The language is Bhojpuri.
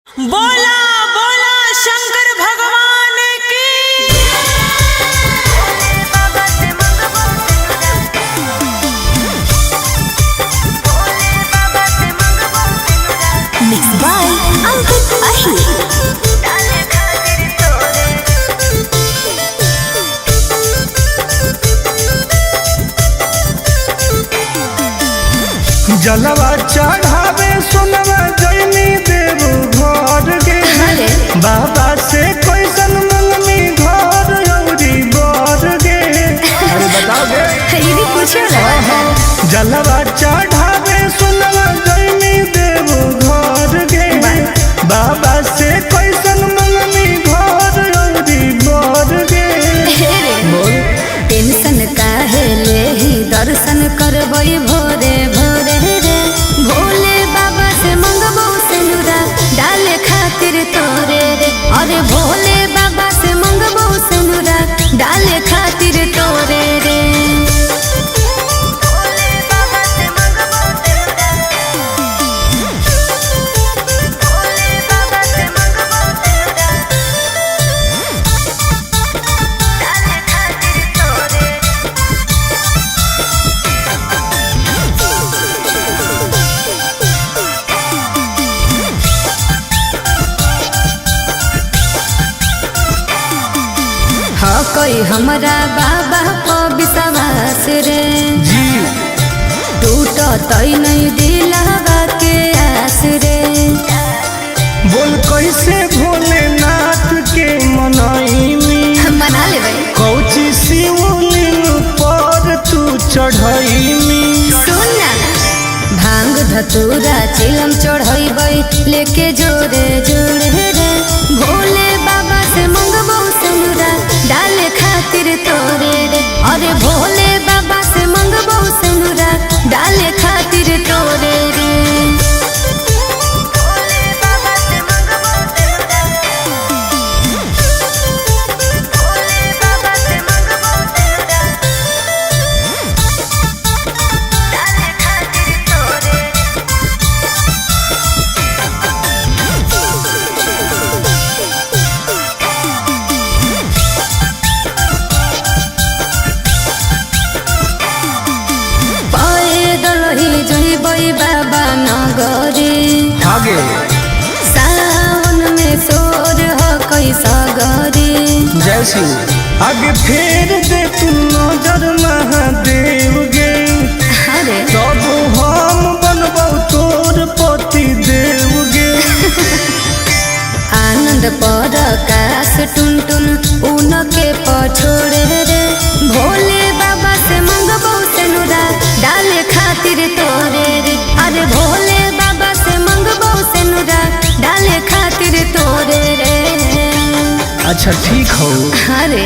बोला बोला शंकर भगवान की। Mixed by Ankit Ahir. जलवा चढ़ावे सोनवा जैनी देव घर गे बाबा से कैसन मंगनी घर औरी बर गे। अरे बताओ गे ये भी पूछो ना। जलवा चढ़ावे सोनवा जैनी देव घर गे बाबा से कैसन मंगनी घर औरी बर गे। टेंशन काहे लेही दर्शन करबई भोरे भोरे रे भोले बाबा से मंगबो सिनुरा डाले खातिर तोरे रे। अरे भोले बाबा से मंगबो सिनुरा डाले खातिर तोरे रे। हाँ कोई हमरा बाबा को विश्वास रे जी टूट तई नहीं दिलावा के आस रे। बोल कैसे भोलेनाथ के मनईनी मना ले भाई कौची शिवलिंग पर तू चढ़ईनी। सुन ना भांग धतूरा चिलम चढ़ैबै लेके जोरे जोरे रे भोले बाबा से मंगबो सिनुरा डाले खातिर तोरे रे। अरे भोले बाबा से मंगबो सिनुरा डाले खातिर तोरे रे। बाबा नगरी आगे सावन में सोर हो कैसा गरी। जय शिव आगे फेर दे तू नजर महादेव गे अरे तब हम बनबौ तोर पति देव गे। आनंद पर काश टुन टुन उनके पछोड़े रे भोले बाबा से मंगबो सिनुरा डाले खातिर तोरे रे। अरे भोले बाबा से मंगबो सिनुरा डाले खातिर तोरे रे। अच्छा ठीक हो। अरे